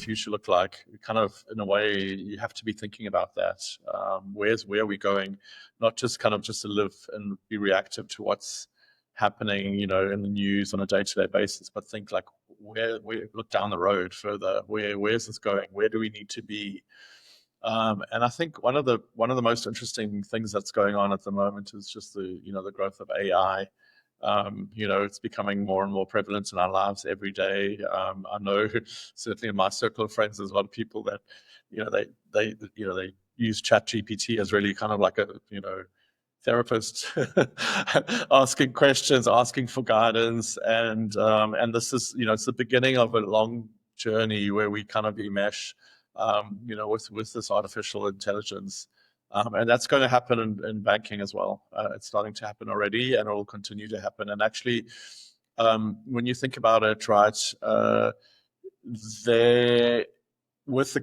future look like? Kind of, in a way, you have to be thinking about that. Where are we going? Not just to live and be reactive to what's happening, in the news on a day-to-day basis, but think like, where look down the road further. Where's this going? Where do we need to be? And I think one of the most interesting things that's going on at the moment is just the growth of AI. It's becoming more and more prevalent in our lives every day. I know certainly in my circle of friends, there's a lot of people that, they use ChatGPT as really kind of like a, therapist, asking questions, asking for guidance. And this is, it's the beginning of a long journey where we kind of enmesh, with this artificial intelligence. And that's going to happen in banking as well. It's starting to happen already, and it will continue to happen. And actually, when you think about it, right, with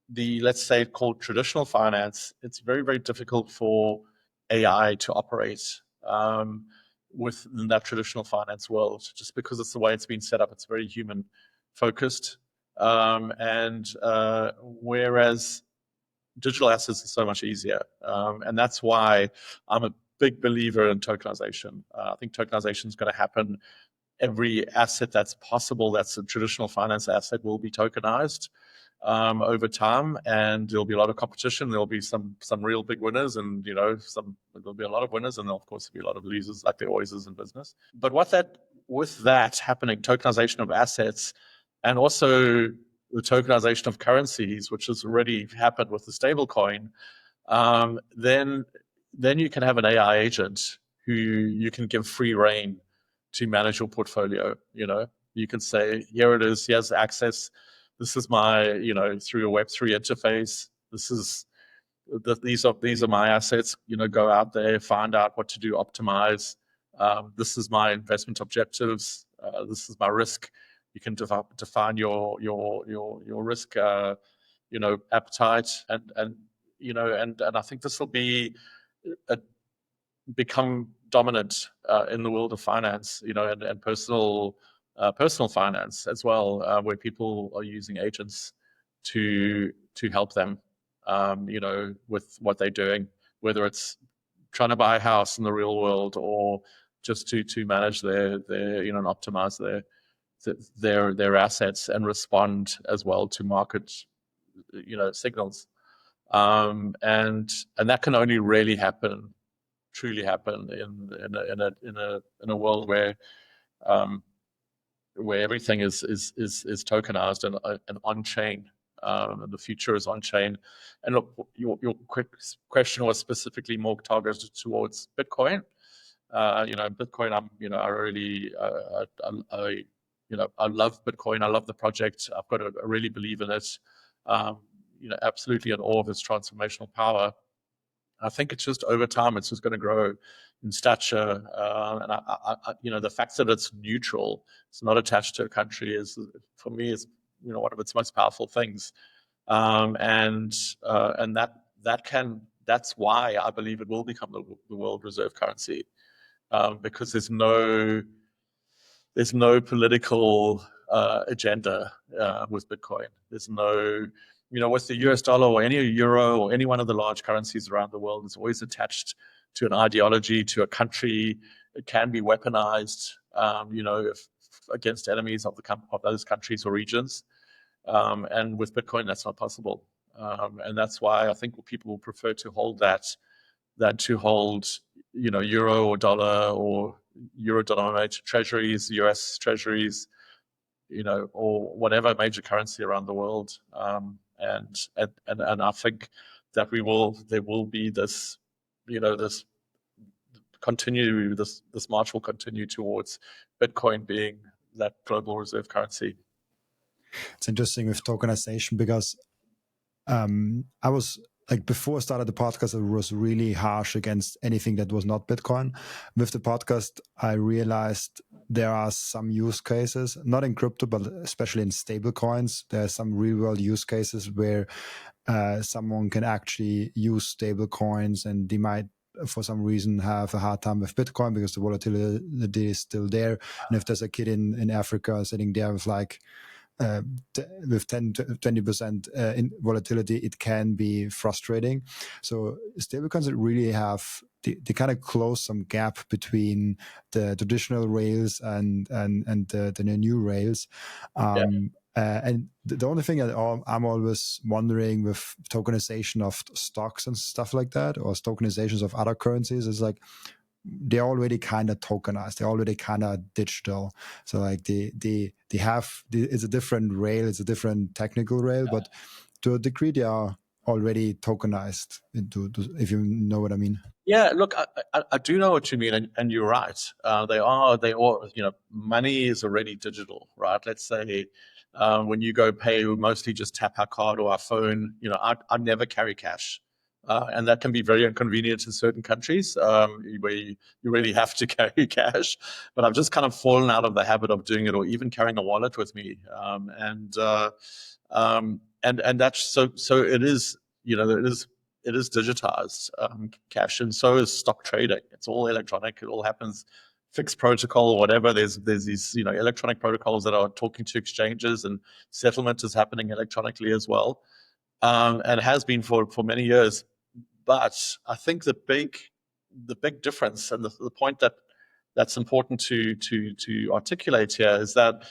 the let's say called traditional finance, it's very, very difficult for AI to operate within that traditional finance world, just because it's the way it's been set up. It's very human focused. Whereas digital assets is so much easier. And that's why I'm a big believer in tokenization. I think tokenization is going to happen. Every asset that's possible, that's a traditional finance asset, will be tokenized over time, and there'll be a lot of competition. There'll be some real big winners, and there'll be a lot of winners, and there'll of course be a lot of losers, like there always is in business. But with that happening, tokenization of assets, and also the tokenization of currencies, which has already happened with the stablecoin, then you can have an AI agent who you can give free rein to manage your portfolio. You can say, here it is, here's access. This is my, through a Web3 interface. These are my assets. Go out there, find out what to do, optimize. This is my investment objectives. This is my risk. You can define your risk, appetite, and I think this will become dominant in the world of finance, and personal finance as well, where people are using agents to help them, with what they're doing, whether it's trying to buy a house in the real world or just to manage their and optimize their assets and respond as well to market signals, and that can only really truly happen in a world where everything is tokenized and on chain. The future is on chain. And look, your quick question was specifically more targeted towards Bitcoin. Bitcoin, I love Bitcoin. I love the project. I really believe in it. Absolutely in awe of its transformational power. I think it's just over time, it's just going to grow in stature. And the fact that it's neutral, it's not attached to a country, for me is one of its most powerful things. That's why I believe it will become the world reserve currency, because there's no political agenda with Bitcoin. There's no, with the US dollar or any euro or any one of the large currencies around the world, it's always attached to an ideology, to a country. It can be weaponized, against enemies of those countries or regions. And with Bitcoin, that's not possible. And that's why I think people will prefer to hold that than to hold, euro or dollar or euro-denominated treasuries, US treasuries, or whatever major currency around the world. And I think that there will be this, this march will continue towards Bitcoin being that global reserve currency. It's interesting with tokenization because I was before I started the podcast, I was really harsh against anything that was not Bitcoin. With the podcast, I realized there are some use cases, not in crypto, but especially in stable coins. There are some real world use cases where someone can actually use stable coins, and they might, for some reason, have a hard time with Bitcoin because the volatility is still there. And if there's a kid in Africa sitting there with with 10 to 20% in volatility, it can be frustrating. So stablecoins really have they kind of close some gap between the traditional rails and the new rails. And the only thing that I'm always wondering with tokenization of stocks and stuff like that, or tokenizations of other currencies, is like they're already kind of tokenized. They're already kind of digital. So like they have it's a different rail. It's a different technical rail, but to a degree they are already tokenized. If you know what I mean. Yeah, look, I do know what you mean, and you're right. They are, money is already digital, right? Let's say when you go pay, we mostly just tap our card or our phone. I never carry cash. And that can be very inconvenient in certain countries where you really have to carry cash. But I've just kind of fallen out of the habit of doing it, or even carrying a wallet with me. And that's so it is, it is digitized cash, and so is stock trading. It's all electronic. It all happens fixed protocol or whatever. There's these electronic protocols that are talking to exchanges, and settlement is happening electronically as well, and has been for many years. But I think the big difference, and the point that's important to articulate here, is that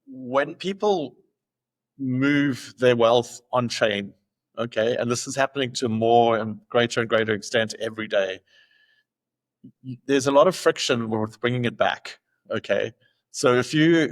when people move their wealth on chain, okay, and this is happening to more and greater extent every day, there's a lot of friction with bringing it back. Okay, so if you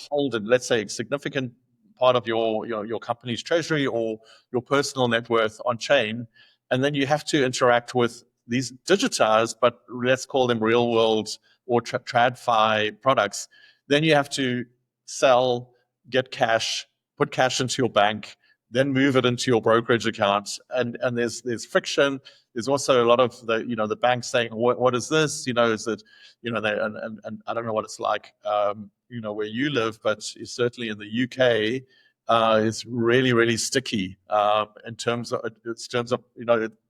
hold, let's say, a significant part of your company's treasury or your personal net worth on chain, and then you have to interact with these digitized, but let's call them real world or TradFi products, then you have to sell, get cash, put cash into your bank, then move it into your brokerage account, and there's friction. There's also a lot of the banks saying, what is this? Is it, and I don't know what it's like, where you live, but certainly in the UK, it's really sticky in terms of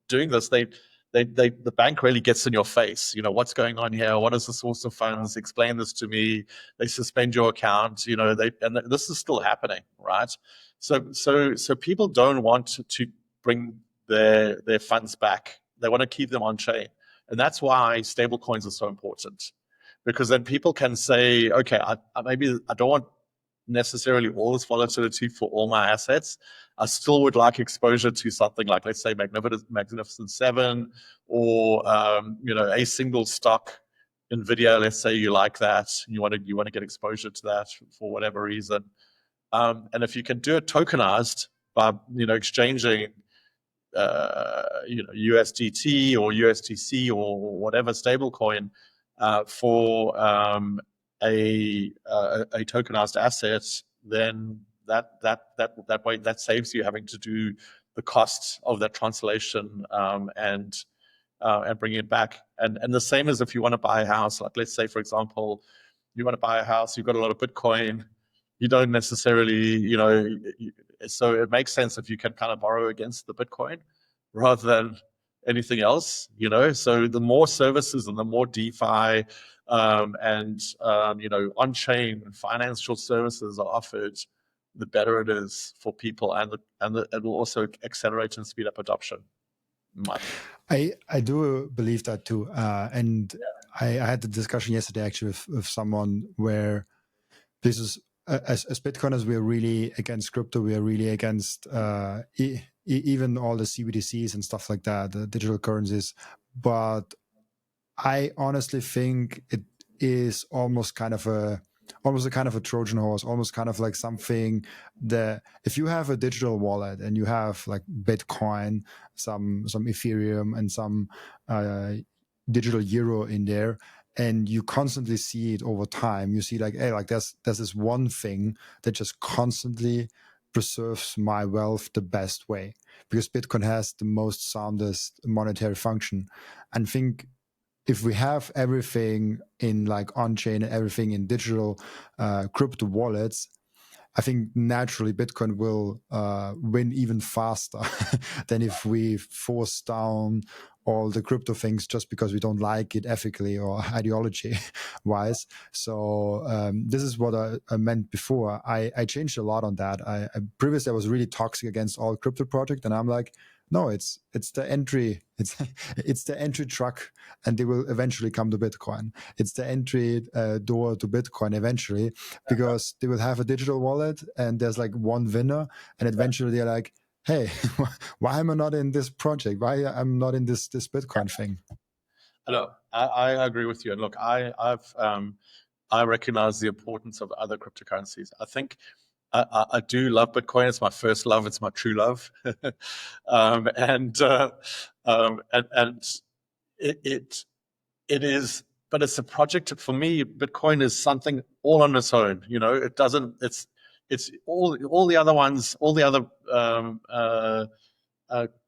doing this. The bank really gets in your face. What's going on here? What is the source of funds? Explain this to me. They suspend your account. And this is still happening, right? So people don't want to bring their funds back. They want to keep them on chain, and that's why stable coins are so important, because then people can say, okay, maybe I don't want necessarily all this volatility for all my assets. I still would like exposure to something like, let's say, Magnificent Seven, or a single stock, Nvidia. Let's say you like that, and you want to get exposure to that for whatever reason. And if you can do it tokenized by exchanging USDT or USDC or whatever stablecoin for a tokenized asset, then that way that saves you having to do the costs of that translation and bring it back. And the same as if you want to buy a house. Like, let's say, for example, you want to buy a house, you've got a lot of Bitcoin, you don't necessarily, so it makes sense if you can kind of borrow against the Bitcoin rather than anything else, So the more services and the more DeFi and on-chain financial services are offered, the better it is for people, and it will also accelerate and speed up adoption. I do believe that too, and I had the discussion yesterday actually with someone where this is, as Bitcoiners, we are really against crypto. We are really against even all the CBDCs and stuff like that, the digital currencies. But I honestly think it is almost kind of a Trojan horse, almost kind of like something that if you have a digital wallet and you have like Bitcoin, some Ethereum, and some digital euro in there, and you constantly see it over time, you see like, hey, like there's this one thing that just constantly preserves my wealth the best way, because Bitcoin has the most soundest monetary function. And think, if we have everything in like on-chain and everything in digital crypto wallets, I think naturally Bitcoin will win even faster than if we force down all the crypto things just because we don't like it ethically or ideology wise. So this is what I meant before. I changed a lot on that. Previously I was really toxic against all crypto project, and I'm like, no, it's the entry, it's the entry truck, and they will eventually come to Bitcoin. It's the entry door to Bitcoin eventually, because they will have a digital wallet and there's like one winner, and eventually they're like, hey, why am I not in this project? Why I'm not in this Bitcoin thing? Look, I agree with you. And look, I recognize the importance of other cryptocurrencies. I think I do love Bitcoin. It's my first love. It's my true love. And it is, but it's a project for me. Bitcoin is something all on its own. You know, it doesn't. It's all the other ones, all the other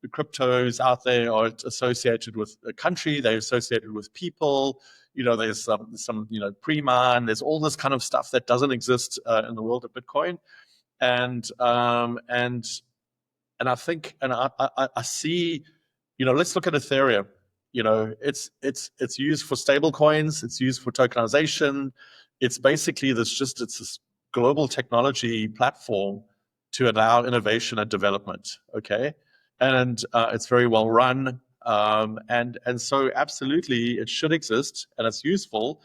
cryptos out there are associated with a country. They're associated with people. You know, there's some pre-mine. There's all this kind of stuff that doesn't exist in the world of Bitcoin, and I think, and I see, let's look at Ethereum. It's used for stable coins. It's used for tokenization. It's basically it's this global technology platform to allow innovation and development. Okay, and it's very well run. And so absolutely it should exist and it's useful.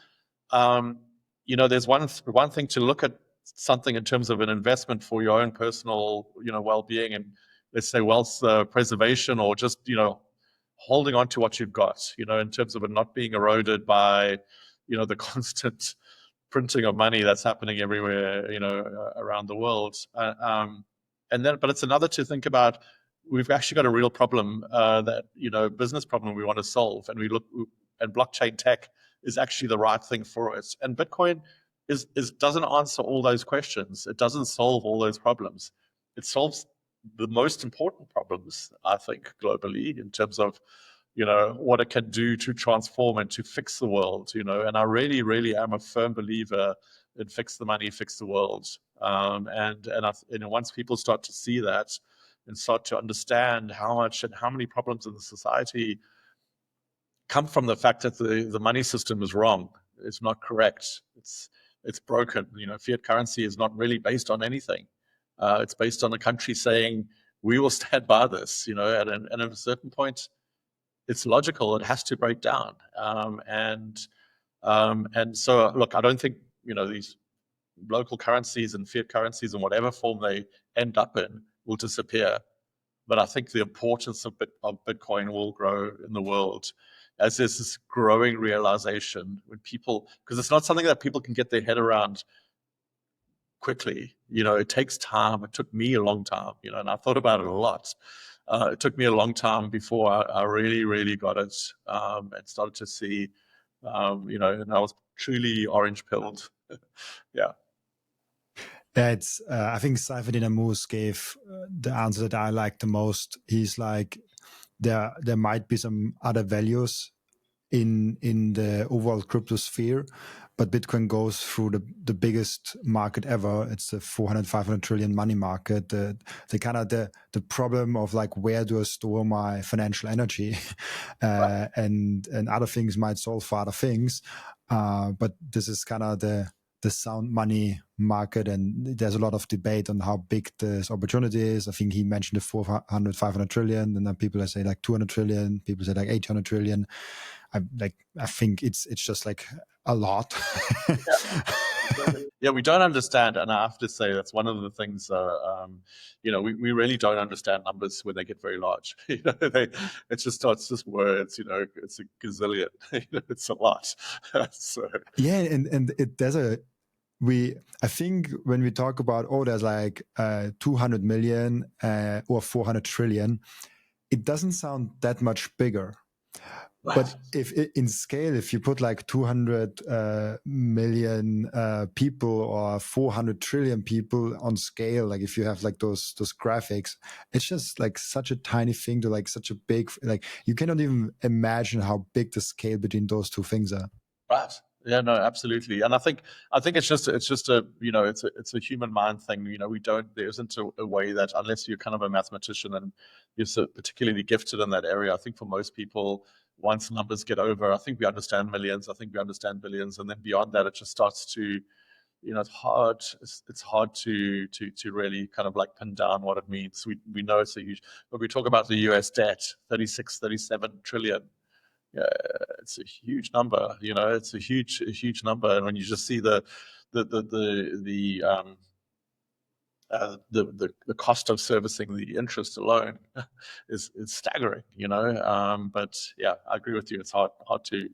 There's one thing to look at something in terms of an investment for your own personal, well-being and, let's say, wealth preservation, or just, holding on to what you've got, in terms of it not being eroded by, the constant printing of money that's happening everywhere, around the world. But it's another to think about. We've actually got a real problem, business problem we want to solve, and and blockchain tech is actually the right thing for it. And Bitcoin doesn't answer all those questions. It doesn't solve all those problems. It solves the most important problems, I think, globally, in terms of, what it can do to transform and to fix the world, and I really, really am a firm believer in fix the money, fix the world. Once people start to see that and start to understand how much and how many problems in the society come from the fact that the money system is wrong, it's not correct, it's broken. Fiat currency is not really based on anything. It's based on a country saying, we will stand by this, and at a certain point, it's logical. It has to break down. And so, look, I don't think, these local currencies and fiat currencies in whatever form they end up in will disappear. But I think the importance of Bitcoin will grow in the world as there's this growing realization when people, because it's not something that people can get their head around quickly. It takes time. It took me a long time, and I thought about it a lot. It took me a long time before I really, really got it, and started to see, and I was truly orange pilled. Yeah. Yeah, it's. I think Saifedean Ammous gave the answer that I like the most. He's like, there might be some other values in the overall crypto sphere, but Bitcoin goes through the biggest market ever. It's the 400-500 trillion money market. The kind of the problem of like, where do I store my financial energy, and other things might solve for other things, but this is kind of the sound money market, and there's a lot of debate on how big this opportunity is. I think he mentioned the 400-500 trillion, and then people say like 200 trillion, people say like 800 trillion. I think it's just like a lot. Yeah, we don't understand, and I have to say that's one of the things. We really don't understand numbers when they get very large. It's just words. It's a gazillion. It's a lot. So yeah, and there's I think when we talk about, there's like 200 million or 400 trillion, it doesn't sound that much bigger. But if in scale, if you put like 200 million people or 400 trillion people on scale, like if you have like those graphics, it's just like such a tiny thing to like such a big, like you cannot even imagine how big the scale between those two things are. Right. Yeah, no, absolutely. And I think it's just a, it's a human mind thing. There isn't a way that, unless you're kind of a mathematician and you're so particularly gifted in that area. I think for most people, once numbers get over, I think we understand millions, I think we understand billions, and then beyond that, it just starts to, it's hard. It's hard to really kind of like pin down what it means. We know it's a huge, but we talk about the U.S. debt, 36, 37 trillion. Yeah, it's a huge number. It's a huge number. And when you just see the cost of servicing the interest alone is staggering. But yeah, I agree with you. It's hard to.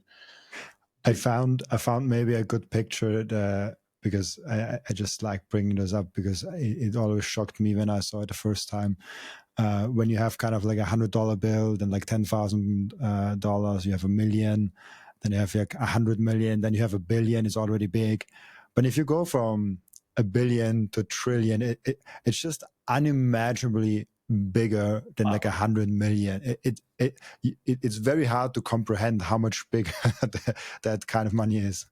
I found maybe a good picture because I just like bringing this up because it always shocked me when I saw it the first time. When you have kind of like $100 bill, then like $10,000, you have a million, then you have like 100 million, then you have a billion. It's already big, but if you go from a billion to trillion, it's just unimaginably bigger than like 100 million. It's very hard to comprehend how much bigger that kind of money is.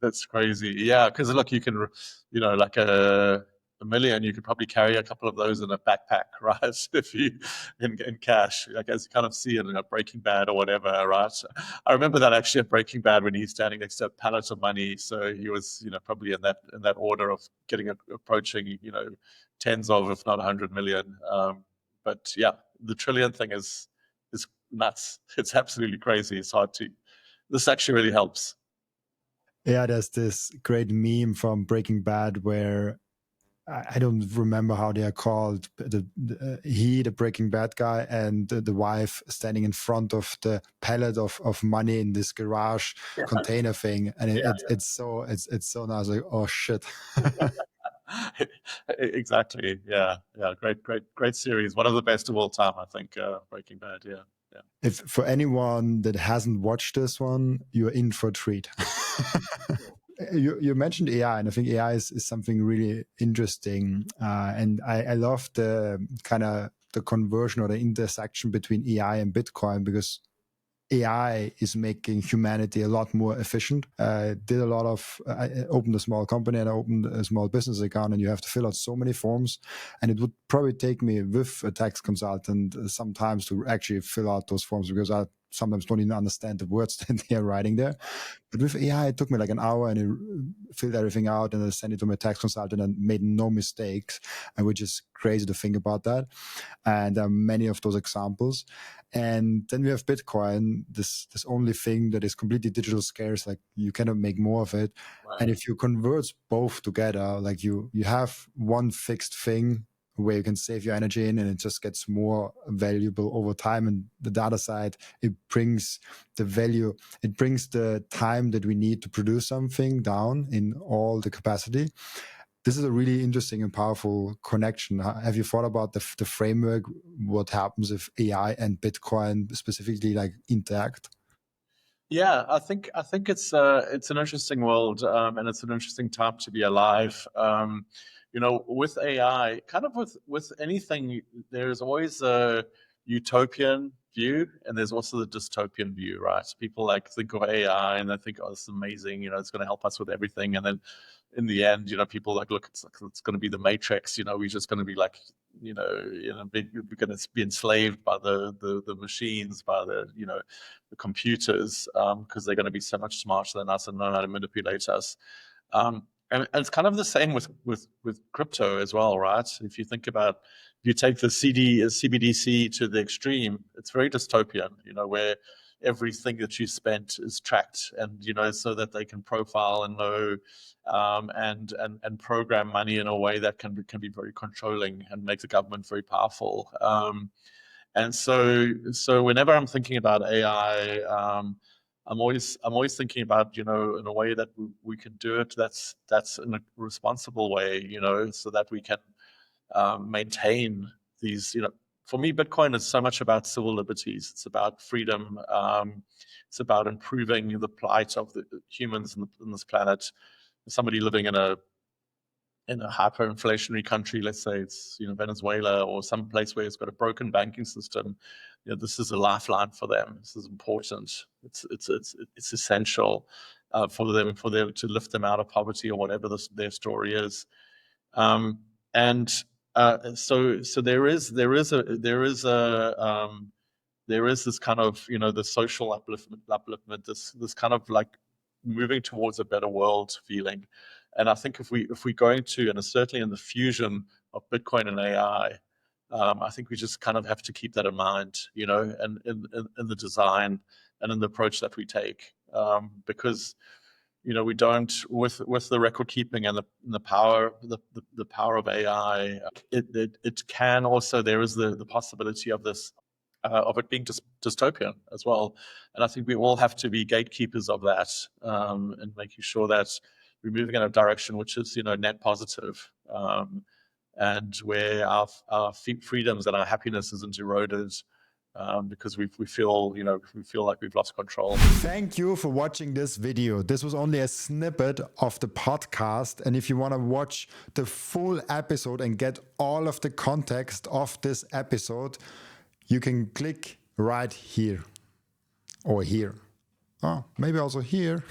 That's crazy. Yeah, because look, you can, like a million, you could probably carry a couple of those in a backpack, right? If you in cash, like as you kind of see in a Breaking Bad or whatever, right? I remember that actually at Breaking Bad when he's standing next to a pallet of money. So he was, probably in that order of approaching, tens of, if not 100 million. But yeah, the trillion thing is nuts. It's absolutely crazy. It's hard to. This actually really helps. Yeah, there's this great meme from Breaking Bad where I don't remember how they are called. The Breaking Bad guy, and the wife standing in front of the pallet of money in this garage Yeah. container thing, and Yeah. it's so nice. Like, oh shit. Exactly. Yeah. Yeah. Great series. One of the best of all time, I think. Breaking Bad. Yeah. Yeah. If for anyone that hasn't watched this one, you're in for a treat. You mentioned AI, and I think AI is something really interesting. And I love the kind of the conversion or the intersection between AI and Bitcoin, because AI is making humanity a lot more efficient. I opened a small company and I opened a small business account, and you have to fill out so many forms. And it would probably take me with a tax consultant sometimes to actually fill out those forms, because I sometimes don't even understand the words that they are writing there. But with AI, it took me like an hour, and it filled everything out, and I sent it to my tax consultant and made no mistakes, and which is crazy to think about that. And there are many of those examples. And then we have Bitcoin, this only thing that is completely digital scarce, like you cannot make more of it. Right. And if you convert both together, like you have one fixed thing where you can save your energy in, and it just gets more valuable over time. And the other side, it brings the value, it brings the time that we need to produce something down in all the capacity. This is a really interesting and powerful connection. Have you thought about the framework? What happens if AI and Bitcoin specifically like interact? Yeah, I think it's an interesting world, and it's an interesting time to be alive. With AI, kind of with anything, there's always a utopian view, and there's also the dystopian view, right? People like think of AI and they think, oh, this is amazing, it's going to help us with everything, and then in the end, people like, look, it's going to be the Matrix, we're just going to be like, we're going to be enslaved by the machines, by the computers, because they're going to be so much smarter than us and know how to manipulate us. And it's kind of the same with crypto as well, right? If you think about, if you take the CBDC to the extreme, it's very dystopian, where everything that you spent is tracked, and so that they can profile and know, and program money in a way that can be very controlling and make the government very powerful. And so whenever I'm thinking about AI, I'm always thinking about, in a way that we can do it that's in a responsible way, so that we can maintain these. For me, Bitcoin is so much about civil liberties. It's about freedom. It's about improving the plight of the humans in this planet. Somebody living in a hyperinflationary country, let's say it's Venezuela, or some place where it's got a broken banking system, this is a lifeline for them. This is important. It's essential. for them to lift them out of poverty or whatever their story is. And so there is this kind of, the social upliftment, this kind of like moving towards a better world feeling. And I think if we're going to, and certainly in the fusion of Bitcoin and AI, I think we just kind of have to keep that in mind, and in the design and in the approach that we take, because we don't, with the record keeping and the power of AI, it can also, there is the possibility of this, of it being dystopian as well. And I think we all have to be gatekeepers of that, and making sure that we're moving in a direction which is, net positive, and where our freedoms and our happiness isn't eroded, because we feel like we've lost control. Thank you for watching this video. This was only a snippet of the podcast. And if you want to watch the full episode and get all of the context of this episode, you can click right here or here. Oh, maybe also here.